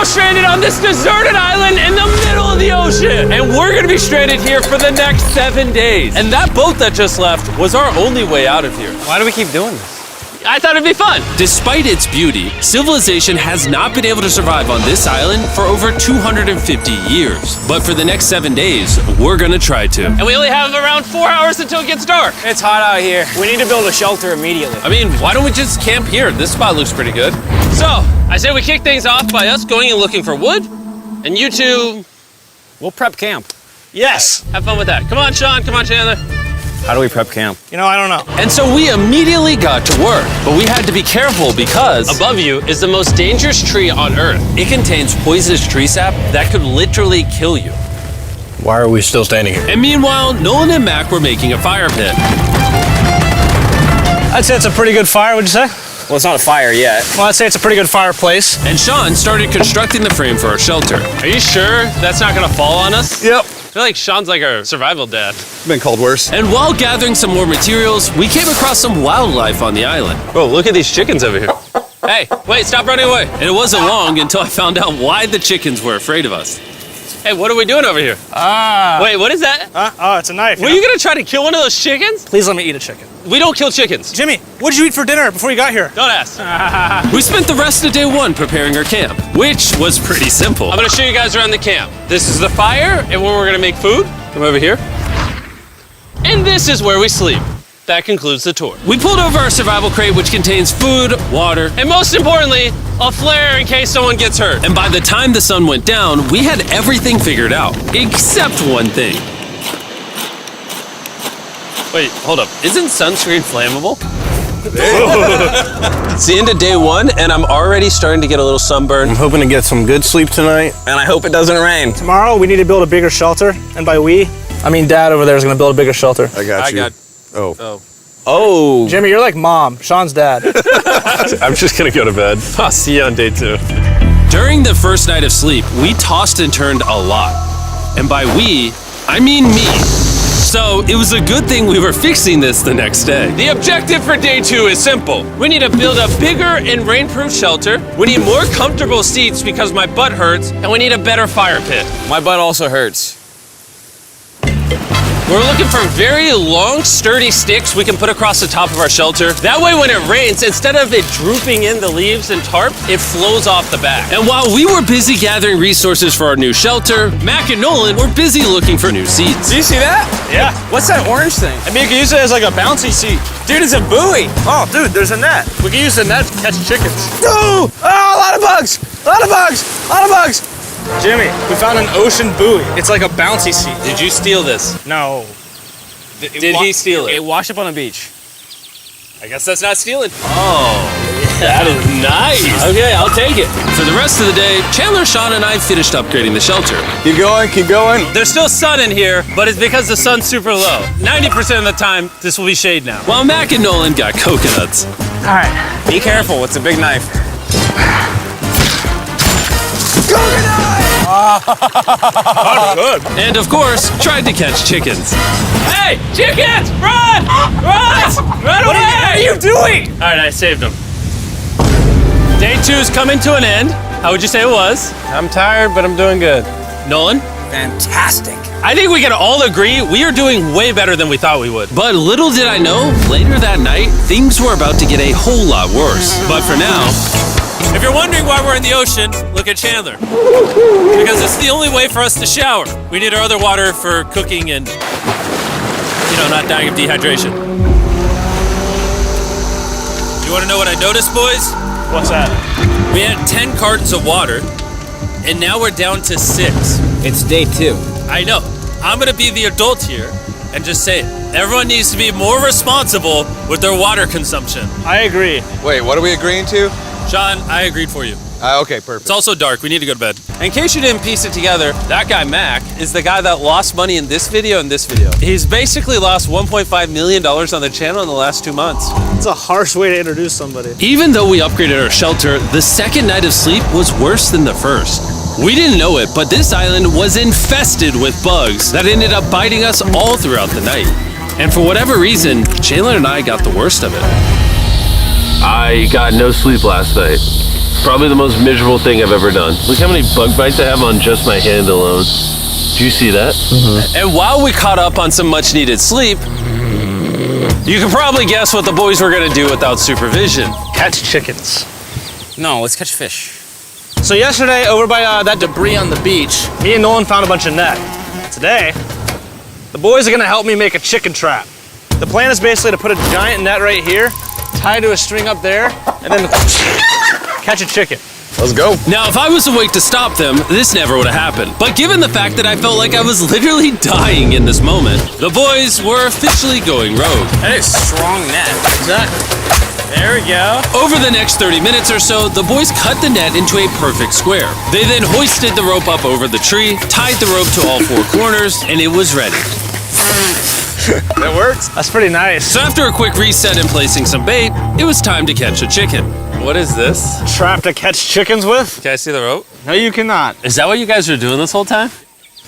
now stranded on this deserted island in the middle of the ocean. And we're gonna be stranded here for the next 7 days. And that boat that just left was our only way out of here. Why do we keep doing this? I thought it'd be fun. Despite its beauty, civilization has not been able to survive on this island for over 250 years. But for the next 7 days, we're gonna try to. And we only have around 4 hours until it gets dark. It's hot out here. We need to build a shelter immediately. I mean, why don't we just camp here? This spot looks pretty good. So, I say we kick things off by us going and looking for wood, and you two, We'll prep camp. yes, have fun with that. Come on, Sean, come on, Chandler. How do we prep camp? You know, I don't know. And so we immediately got to work, but we had to be careful because Above you is the most dangerous tree on Earth. it contains poisonous tree sap that could literally kill you. Why are we still standing here? And meanwhile, Nolan and Mac were making a fire pit. I'd say it's a pretty good fire, would you say? Well, it's not a fire yet. Well, I'd say it's a pretty good fireplace. And Sean started constructing the frame for our shelter. Are you sure that's not gonna fall on us? Yep. I feel like Sean's like our survival dad. Been called worse. And while gathering some more materials, we came across some wildlife on the island. Bro, look at these chickens over here. Hey, wait, stop running away. And it wasn't long until I found out why the chickens were afraid of us. Hey, what are we doing over here? Wait, what is that? Oh, it's a knife. Were you gonna try to kill one of those chickens? Please let me eat a chicken. We don't kill chickens. Jimmy, what did you eat for dinner before you got here? Don't ask. We spent the rest of day one preparing our camp, which was pretty simple. I'm gonna show you guys around the camp. This is the fire and where we're gonna make food. Come over here. And this is where we sleep. That concludes the tour. We pulled over our survival crate, which contains food, water, And most importantly, a flare in case someone gets hurt. and by the time the sun went down, we had everything figured out, except one thing. Wait, hold up. Isn't sunscreen flammable? It's the end of day one, and I'm already starting to get a little sunburn. I'm hoping to get some good sleep tonight. And I hope it doesn't rain. Tomorrow, we need to build a bigger shelter. And by we, I mean Dad over there is going to build a bigger shelter. I got you. Oh. Oh, Jimmy, you're like Mom, Sean's dad. I'm just gonna go to bed. I'll see you on day 2. During the first night of sleep, we tossed and turned a lot. And by we, I mean me. So it was a good thing we were fixing this the next day. The objective for day 2 is simple. We need to build a bigger and rainproof shelter. We need more comfortable seats because my butt hurts, and we need a better fire pit. my butt also hurts. We're looking for very long, sturdy sticks we can put across the top of our shelter. That way when it rains, instead of it drooping in the leaves and tarp, it flows off the back. And while we were busy gathering resources for our new shelter, Mac and Nolan were busy looking for new seats. Do you see that? Yeah. What's that orange thing? I mean, you can use it as like a bouncy seat. Dude, it's a buoy. Oh, dude, there's a net. We can use the net to catch chickens. Oh, a lot of bugs. A lot of bugs. A lot of bugs. Jimmy, we found an ocean buoy. It's like a bouncy seat. Did you steal this? No. Did he steal it? It washed up on the beach. I guess that's not stealing. Oh, that is nice. Okay, I'll take it. For the rest of the day, Chandler, Sean, and I finished upgrading the shelter. Keep going, keep going. There's still sun in here, but it's because the sun's super low. 90% of the time, this will be shade now. While Mac and Nolan got coconuts. All right. Be careful. It's a big knife. And of course, tried to catch chickens. Hey, chickens, run! Run! Run away! What are you doing? All right, I saved them. Day 2 is coming to an end. How would you say it was? I'm tired, but I'm doing good. Nolan? Fantastic. I think we can all agree we are doing way better than we thought we would. But little did I know, later that night, things were about to get a whole lot worse. But for now, If you're wondering why we're in the ocean, look at Chandler. Because it's the only way for us to shower. We need our other water for cooking and, not dying of dehydration. You want to know what I noticed, boys? What's that? We had 10 cartons of water, and now we're down to 6. It's day 2. I know. I'm gonna be the adult here and just say it. Everyone needs to be more responsible with their water consumption. I agree. Wait, what are we agreeing to? Sean, I agreed for you. Okay, perfect. It's also dark. We need to go to bed. In case you didn't piece it together, that guy Mac is the guy that lost money in this video and this video. He's basically lost $1.5 million on the channel in the last 2 months. It's a harsh way to introduce somebody. even though we upgraded our shelter, the second night of sleep was worse than the first. We didn't know it, but this island was infested with bugs that ended up biting us all throughout the night. And for whatever reason, Chandler and I got the worst of it. I got no sleep last night. Probably the most miserable thing I've ever done. Look how many bug bites I have on just my hand alone. Do you see that? And while we caught up on some much needed sleep, you can probably guess what the boys were gonna do without supervision. Catch chickens. No, let's catch fish. So yesterday, over by that debris on the beach, me and Nolan found a bunch of net. Today, the boys are gonna help me make a chicken trap. The plan is basically to put a giant net right here, tie to a string up there, and then catch a chicken. Let's go. Now, if I was awake to stop them, this never would have happened. But given the fact that I felt like I was literally dying in this moment, the boys were officially going rogue. That is strong net. Exactly. There we go. Over the next 30 minutes or so, the boys cut the net into a perfect square. They then hoisted the rope up over the tree, tied the rope to all four corners, and it was ready. That works. That's pretty nice. So after a quick reset and placing some bait, it was time to catch a chicken. What is this? Trap to catch chickens with? Can I see the rope? No, you cannot. Is that what you guys were doing this whole time?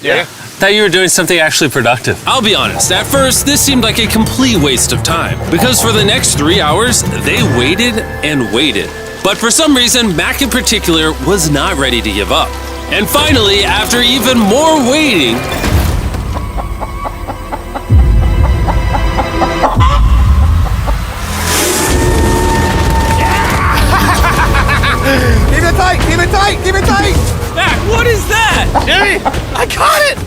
Yeah. I thought you were doing something actually productive. I'll be honest, at first, this seemed like a complete waste of time. Because for the next 3 hours, they waited and waited. But for some reason, Mac in particular was not ready to give up. And finally, after even more waiting, Keep it tight. Keep it tight. Keep it tight. Mac, what is that? Jimmy, I caught it!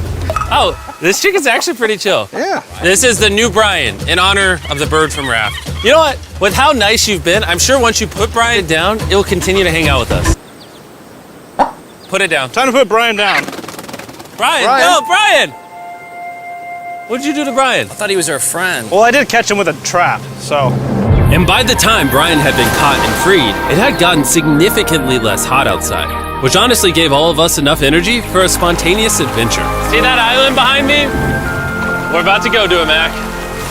Oh, this chicken's actually pretty chill. Yeah. This is the new Brian in honor of the bird from Raft. You know what? With how nice you've been, I'm sure once you put Brian down, it will continue to hang out with us. Put it down. Time to put Brian down. Brian, Brian. no, Brian! What'd you do to Brian? I thought he was our friend. Well, I did catch him with a trap, so. and by the time Brian had been caught and freed, it had gotten significantly less hot outside, which honestly gave all of us enough energy for a spontaneous adventure. See that island behind me? We're about to go to it, Mac.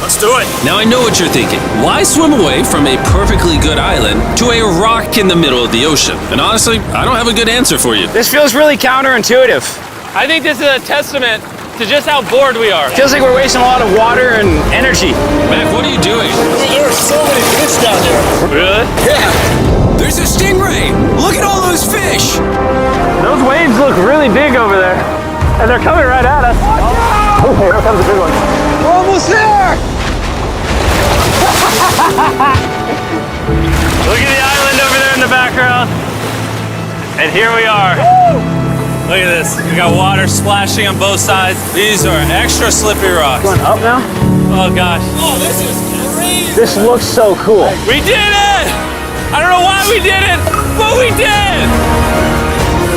Let's do it. Now I know what you're thinking. Why swim away from a perfectly good island to a rock in the middle of the ocean? And honestly, I don't have a good answer for you. This feels really counterintuitive. I think this is a testament to just how bored we are. Feels like we're wasting a lot of water and energy. Mac, what are you doing? There are so many fish down there. Really? Yeah. There's a stingray. Look at all those fish. Those waves look really big over there. And they're coming right at us. Oh, here comes a big one. We're almost there. Look at the island over there in the background. And here we are. Look at this. We got water splashing on both sides. These are extra slippery rocks. Going up now? Oh gosh. Oh, this is crazy. This looks so cool. We did it! I don't know why we did it, but we did!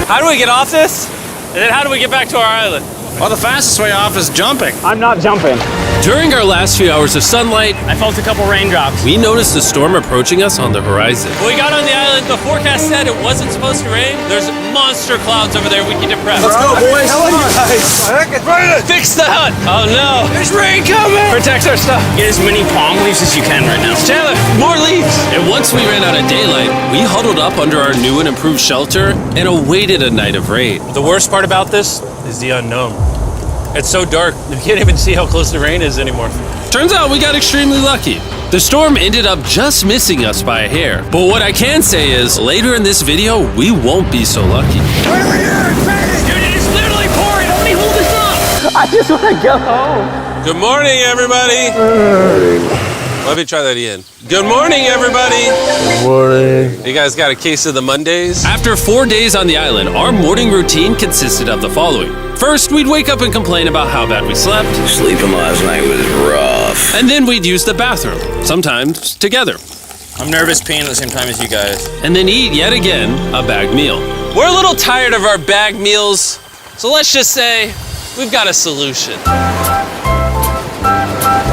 How do we get off this? And then how do we get back to our island? Well, the fastest way off is jumping. I'm not jumping. During our last few hours of sunlight, I felt a couple raindrops. we noticed a storm approaching us on the horizon. When we got on the island, the forecast said it wasn't supposed to rain. There's monster clouds over there we can depress. Let's go, boys. Fix the hut! Oh no! There's rain coming. Protects our stuff. Get as many palm leaves as you can right now. Chandler, more leaves! And once we ran out of daylight, we huddled up under our new and improved shelter and awaited a night of rain. The worst part about this is the unknown. It's so dark, you can't even see how close the rain is anymore. Turns out we got extremely lucky. The storm ended up just missing us by a hair. But what I can say is, later in this video, we won't be so lucky. Dude, it is literally pouring. Let me hold this up. I just want to go home. Good morning, everybody. Let me try that again. Good morning, everybody. Good morning. You guys got a case of the Mondays? After 4 days on the island, our morning routine consisted of the following. First, we'd wake up and complain about how bad we slept, Sleeping last night was rough. and then we'd use the bathroom, sometimes together, I'm nervous peeing at the same time as you guys. and then eat yet again a bagged meal. We're a little tired of our bag meals, so let's just say we've got a solution.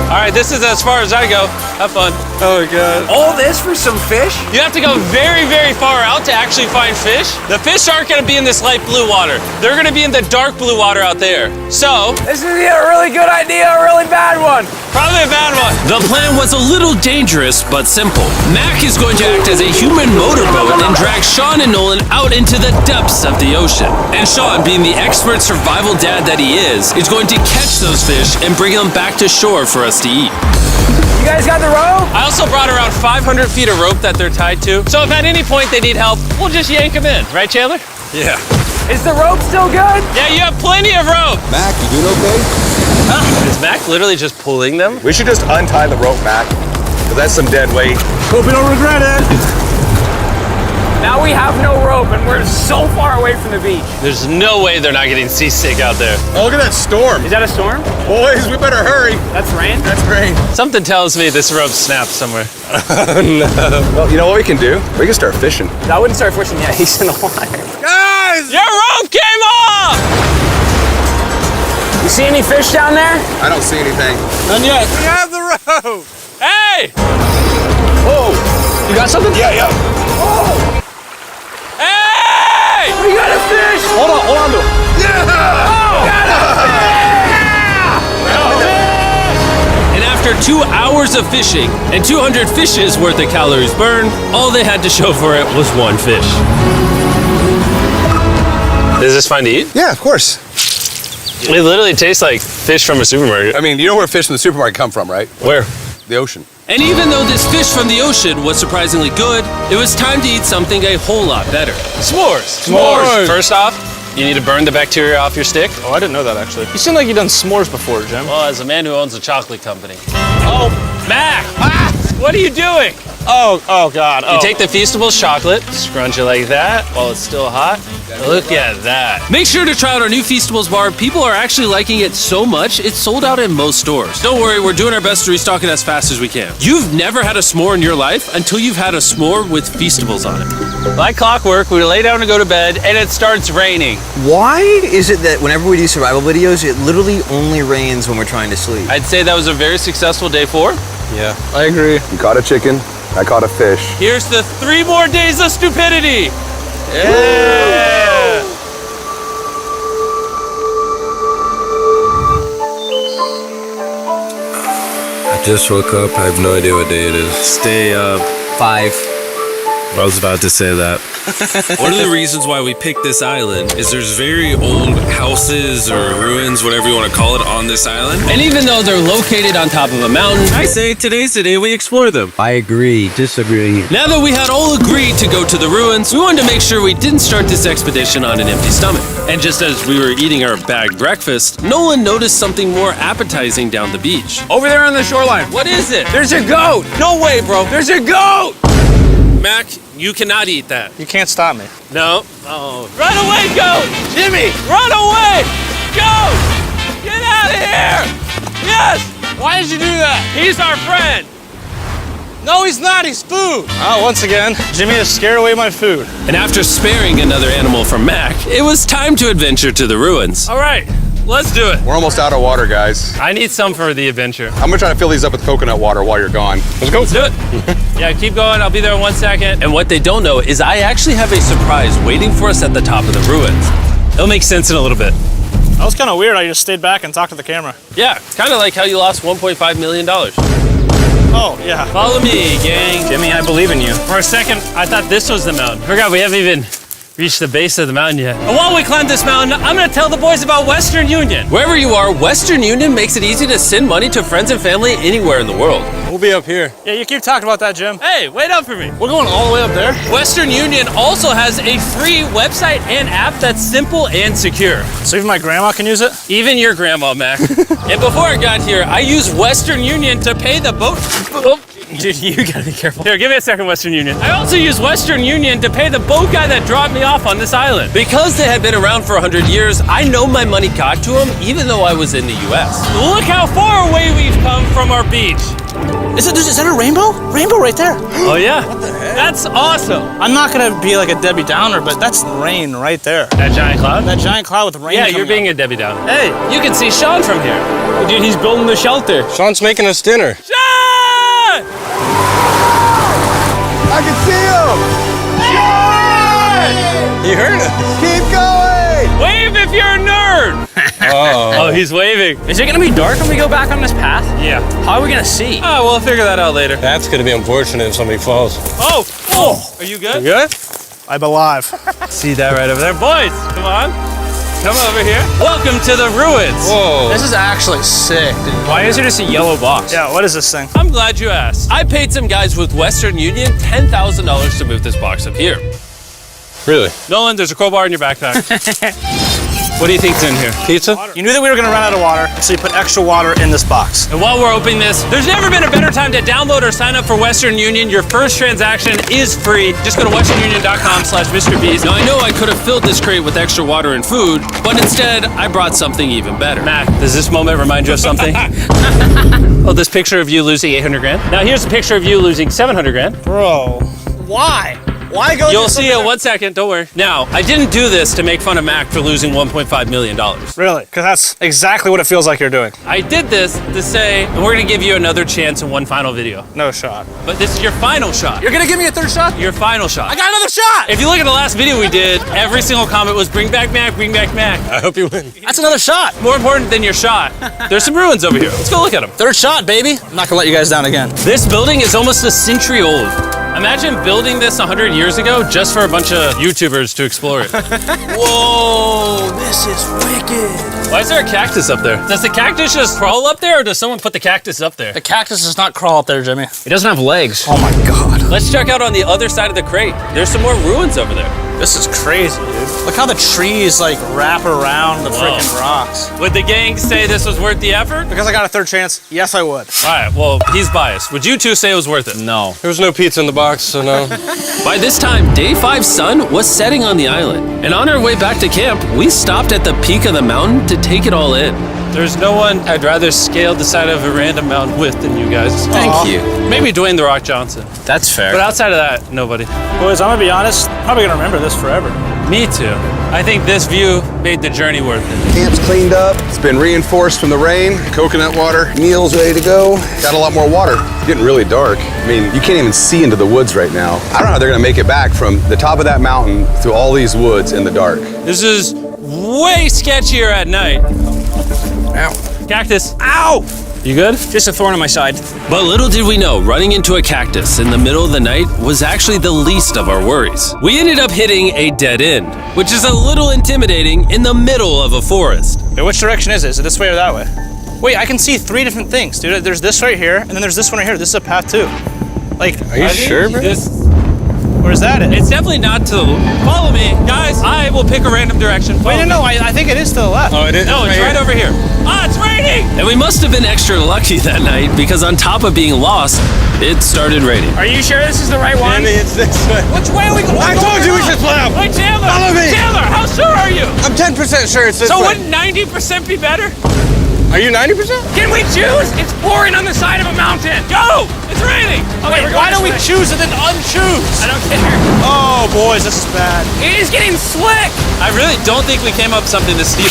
All right, this is as far as I go. Have fun. Oh my god. All this for some fish? You have to go very, very far out to actually find fish. The fish aren't gonna be in this light blue water. They're gonna be in the dark blue water out there. So, This is either a really good idea or a really bad one. probably a bad one. The plan was a little dangerous, but simple. Mac is going to act as a human motorboat and drag Sean and Nolan out into the depths of the ocean. And Sean, being the expert survival dad that he is going to catch those fish and bring them back to shore for us to eat. You guys got the the rope? I also brought around 500 feet of rope that they're tied to. So if at any point they need help, we'll just yank them in. Right, Chandler? Yeah. Is the rope still good? Yeah, you have plenty of rope. Mac, you doing okay? Is Mac literally just pulling them? We should just untie the rope, Mac. Because that's some dead weight. Hope you don't regret it. Now we have no rope and we're so far away from the beach. There's no way they're not getting seasick out there. Oh, look at that storm. Is that a storm? Boys, we better hurry. That's rain? That's rain. Something tells me this rope snapped somewhere. Well, you know what we can do? We can start fishing. I wouldn't start fishing yet. He's in the water. Guys! Your rope came off! You see any fish down there? I don't see anything. None yet. We have the rope. Hey! Whoa. You got something? Yeah, yeah. Hey! We got a fish! Hold on to it. And after 2 hours of fishing and 200 fishes worth of calories burned, all they had to show for it was one fish. Is this fun to eat? Yeah, of course. It literally tastes like fish from a supermarket. I mean, you know where fish from the supermarket come from, right? Where? The ocean. And even though this fish from the ocean was surprisingly good, it was time to eat something a whole lot better. S'mores. S'mores. First off, you need to burn the bacteria off your stick. Oh, I didn't know that actually. You seem like you've done s'mores before, Jim. Well, as a man who owns a chocolate company. Oh, Mac! What are you doing? Oh God. You take the Feastables chocolate, scrunch it like that while it's still hot. Look at that. Make sure to try out our new Feastables bar. People are actually liking it so much, it's sold out in most stores. Don't worry, we're doing our best to restock it as fast as we can. You've never had a s'more in your life until you've had a s'more with Feastables on it. Like clockwork, we lay down to go to bed and it starts raining. Why is it that whenever we do survival videos, it literally only rains when we're trying to sleep? I'd say that was a very successful day 4. Yeah, I agree. You caught a chicken. I caught a fish. Here's the 3 more days of stupidity. Yeah. I just woke up. I have no idea what day it is. Stay up. 5. I was about to say that. One of the reasons why we picked this island is there's very old houses or ruins, whatever you want to call it, on this island. And even though they're located on top of a mountain, I say today's the day we explore them. I agree. Disagree. Now that we had all agreed to go to the ruins, we wanted to make sure we didn't start this expedition on an empty stomach. And just as we were eating our bagged breakfast, Nolan noticed something more appetizing down the beach. Over there on the shoreline. What is it? There's a goat. No way, bro. There's a goat. Mac, you cannot eat that. You can't stop me. No. Oh. Run away, goat! Jimmy! Run away! Goat! Get out of here! Yes! Why did you do that? He's our friend! No, he's not. He's food. Oh, once again, Jimmy has scared away my food. And after sparing another animal from Mac, it was time to adventure to the ruins. All right, let's do it. We're almost out of water, guys. I need some for the adventure. I'm gonna try to fill these up with coconut water while you're gone. Let's go. Let's do it. Yeah, keep going. I'll be there in 1 second. And what they don't know is I actually have a surprise waiting for us at the top of the ruins. It'll make sense in a little bit. That was kind of weird. I just stayed back and talked to the camera. Yeah, kind of like how you lost $1.5 million. Oh, yeah. Follow me, gang. Jimmy, I believe in you. For a second, I thought this was the mountain. Forgot we haven't even reached the base of the mountain yet. And while we climb this mountain, I'm gonna tell the boys about Western Union. Wherever you are, Western Union makes it easy to send money to friends and family anywhere in the world. We'll be up here. Yeah, you keep talking about that, Jim. Hey, wait up for me. We're going all the way up there? Western Union also has a free website and app that's simple and secure. So even my grandma can use it? Even your grandma, Mac. And before I got here, I used Western Union to pay the boat. Oh, dude, you gotta be careful. Here, give me a second, Western Union. I also used Western Union to pay the boat guy that dropped me off on this island. Because they had been around for 100 years, I know my money got to them even though I was in the US. Look how far away we've come from our beach. Is that a rainbow? Rainbow right there. Oh yeah? What the heck? That's awesome. I'm not gonna be like a Debbie Downer, but that's rain right there. That giant cloud? That giant cloud with rain. Yeah, you're being a Debbie Downer. Hey, you can see Sean from here. Dude, he's building the shelter. Sean's making us dinner. Sean! I can see him! He heard us. Keep going! Wave if you're a nerd! Oh, he's waving. Is it gonna be dark when we go back on this path? Yeah. How are we gonna see? Oh, we'll figure that out later. That's gonna be unfortunate if somebody falls. Oh! Are you good? Good? I'm alive. See that right over there? Boys, come on. Come over here. Welcome to the ruins. Whoa. This is actually sick, dude. Why is there just a yellow box? Yeah, what is this thing? I'm glad you asked. I paid some guys with Western Union $10,000 to move this box up here. Really? Nolan, there's a crowbar in your backpack. What do you think's in here? Pizza? You knew that we were gonna run out of water, so you put extra water in this box. And while we're opening this, there's never been a better time to download or sign up for Western Union. Your first transaction is free. Just go to westernunion.com/MrBeast. Now, I know I could have filled this crate with extra water and food, but instead, I brought something even better. Mac, does this moment remind you of something? Oh, this picture of you losing 800 grand? Now here's a picture of you losing 700 grand. Bro, why? Why go? You'll see it 1 second, don't worry. Now, I didn't do this to make fun of Mac for losing $1.5 million. Really? Because that's exactly what it feels like you're doing. I did this to say, we're gonna give you another chance in one final video. No shot. But this is your final shot. You're gonna give me a third shot? Your final shot. I got another shot! If you look at the last video we did, every single comment was bring back Mac, bring back Mac. I hope you win. That's another shot. More important than your shot, there's some ruins over here. Let's go look at them. Third shot, baby. I'm not gonna let you guys down again. This building is almost a century old. Imagine building this 100 years ago just for a bunch of YouTubers to explore it. Whoa, this is wicked. Why is there a cactus up there? Does the cactus just crawl up there or does someone put the cactus up there? The cactus does not crawl up there, Jimmy. It doesn't have legs. Oh my God. Let's check out on the other side of the crate. There's some more ruins over there. This is crazy, dude. Look how the trees like wrap around the freaking rocks. Would the gang say this was worth the effort? Because I got a third chance, yes I would. All right, well, he's biased. Would you two say it was worth it? No. There was no pizza in the box, so no. By this time, Day 5's sun was setting on the island, and on our way back to camp, we stopped at the peak of the mountain to take it all in. There's no one I'd rather scale the side of a random mountain with than you guys. Thank you. Maybe Dwayne The Rock Johnson. That's fair. But outside of that, nobody. Boys, I'm gonna be honest, probably gonna remember this forever. Me too. I think this view made the journey worth it. Camp's cleaned up. It's been reinforced from the rain. Coconut water. Meal's ready to go. Got a lot more water. It's getting really dark. I mean, you can't even see into the woods right now. I don't know how they're gonna make it back from the top of that mountain through all these woods in the dark. This is way sketchier at night. Ow. Cactus. Ow! You good? Just a thorn on my side. But little did we know, running into a cactus in the middle of the night was actually the least of our worries. We ended up hitting a dead end, which is a little intimidating in the middle of a forest. Wait, which direction is it? Is it this way or that way? Wait, I can see three different things, dude. There's this right here, and then there's this one right here. This is a path too. Like, Are you sure, bro? where's that at? It's definitely not to the follow me, guys. I will pick a random direction. Wait, no, I think it is to the left. Oh, it is? No, it's right over here. Ah, it's raining! And we must have been extra lucky that night because on top of being lost, it started raining. Are you sure this is the right one? It's this way. Which way are we going? I told you we should split up. Hey, Chandler! Follow me. Chandler, how sure are you? I'm 10% sure it's this So way. wouldn't 90% be better? Are you 90%? Can we choose? It's pouring on the side of a mountain. Go! It's raining! Okay, Wait, why don't we choose and then unchoose? I don't care. Oh, boys, this is bad. It is getting slick! I really don't think we came up with something this steep.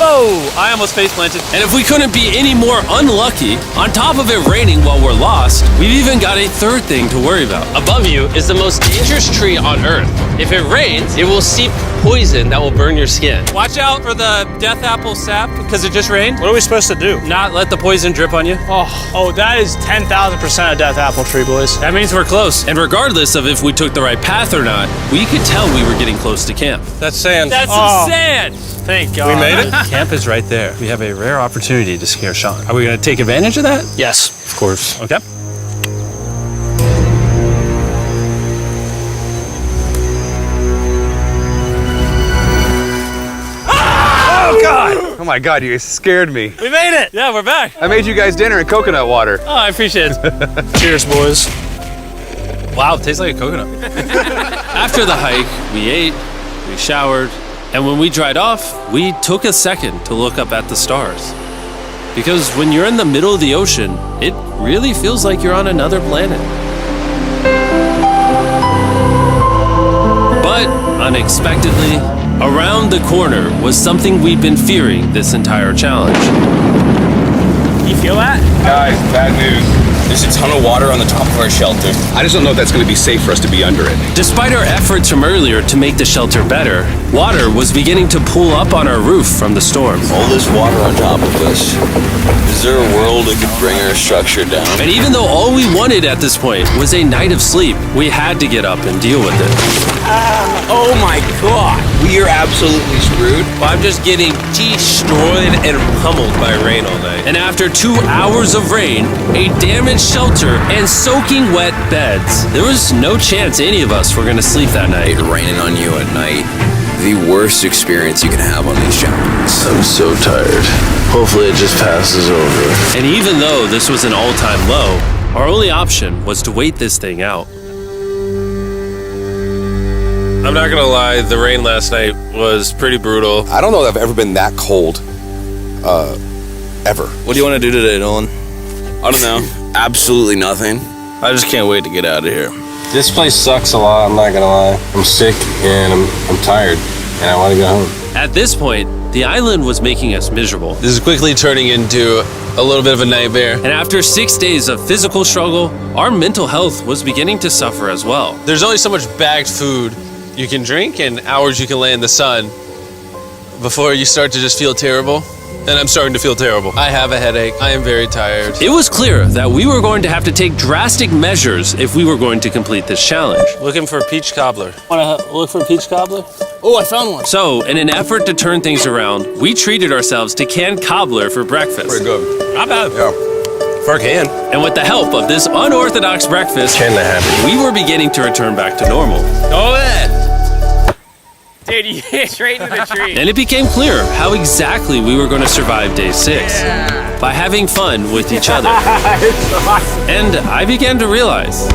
Oh, I almost face planted. And if we couldn't be any more unlucky, on top of it raining while we're lost, we've even got a third thing to worry about. Above you is the most dangerous tree on Earth. If it rains, it will seep poison that will burn your skin. Watch out for the death apple sap because it just rained. What are we supposed to do? Not let the poison drip on you. Oh, that is 10,000% a death apple tree, boys. That means we're close. And regardless of if we took the right path or not, we could tell we were getting close to camp. That's sand. That's Oh. some sand. Thank God. We made it? Camp is right there. We have a rare opportunity to scare Sean. Are we going to take advantage of that? Yes. Of course. Okay. Oh my God, you guys scared me. We made it. Yeah, we're back. I made you guys dinner in coconut water. Oh, I appreciate it. Cheers, boys. Wow, it tastes like a coconut. After the hike, we ate, we showered, and when we dried off, we took a second to look up at the stars. Because when you're in the middle of the ocean, it really feels like you're on another planet. But unexpectedly, around the corner was something we'd been fearing this entire challenge. You feel that? Guys, bad news. There's a ton of water on the top of our shelter. I just don't know if that's going to be safe for us to be under it. Despite our efforts from earlier to make the shelter better, water was beginning to pool up on our roof from the storm. All this water on top of us. Is there a world that could bring our structure down? And even though all we wanted at this point was a night of sleep, we had to get up and deal with it. Oh my god! We are absolutely screwed. I'm just getting destroyed and pummeled by rain all night. And after 2 hours of rain, a damaged shelter, and soaking wet beds, there was no chance any of us were going to sleep that night. Raining on you at night. The worst experience you can have on these chapters. I'm so tired. Hopefully it just passes over. And even though this was an all-time low, our only option was to wait this thing out. I'm not gonna lie, the rain last night was pretty brutal. I don't know that I've ever been that cold, ever. What do you want to do today, Nolan? I don't know. Absolutely nothing. I just can't wait to get out of here. This place sucks a lot, I'm not gonna lie. I'm sick and I'm tired and I want to go home. At this point, the island was making us miserable. This is quickly turning into a little bit of a nightmare. And after 6 days of physical struggle, our mental health was beginning to suffer as well. There's only so much bagged food you can drink and hours you can lay in the sun before you start to just feel terrible. And I'm starting to feel terrible. I have a headache. I am very tired. It was clear that we were going to have to take drastic measures if we were going to complete this challenge. Looking for a peach cobbler. Want to look for a peach cobbler? Oh, I found one. So, in an effort to turn things around, we treated ourselves to canned cobbler for breakfast. Pretty good. Not bad. Yeah. For a can. And with the help of this unorthodox breakfast, we were beginning to return back to normal. Go ahead. Dude, you hit straight into the tree. And it became clear how exactly we were going to survive day 6. By having fun with each other. And I began to realize,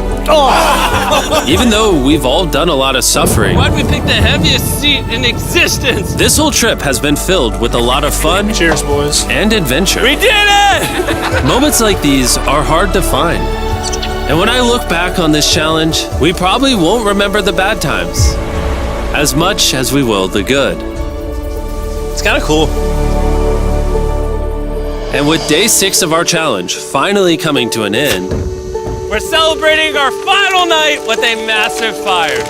even though we've all done a lot of suffering, Why'd we pick the heaviest seat in existence? this whole trip has been filled with a lot of fun. Cheers, boys. And adventure. We did it! Moments like these are hard to find. And when I look back on this challenge, we probably won't remember the bad times as much as we will the good. It's kind of cool. And with day 6 of our challenge finally coming to an end, We're celebrating our final night with a massive fire.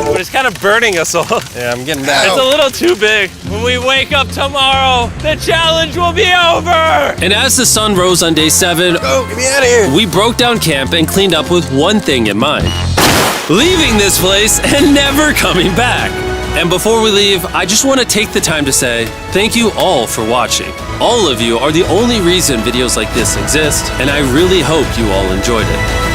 But it's kind of burning us all. yeah, I'm getting back. It's a little too big. When we wake up tomorrow, the challenge will be over. And as the sun rose on day 7, Get me out of here. we broke down camp and cleaned up with one thing in mind: leaving this place and never coming back. And before we leave, I just want to take the time to say thank you all for watching. All of you are the only reason videos like this exist, and I really hope you all enjoyed it.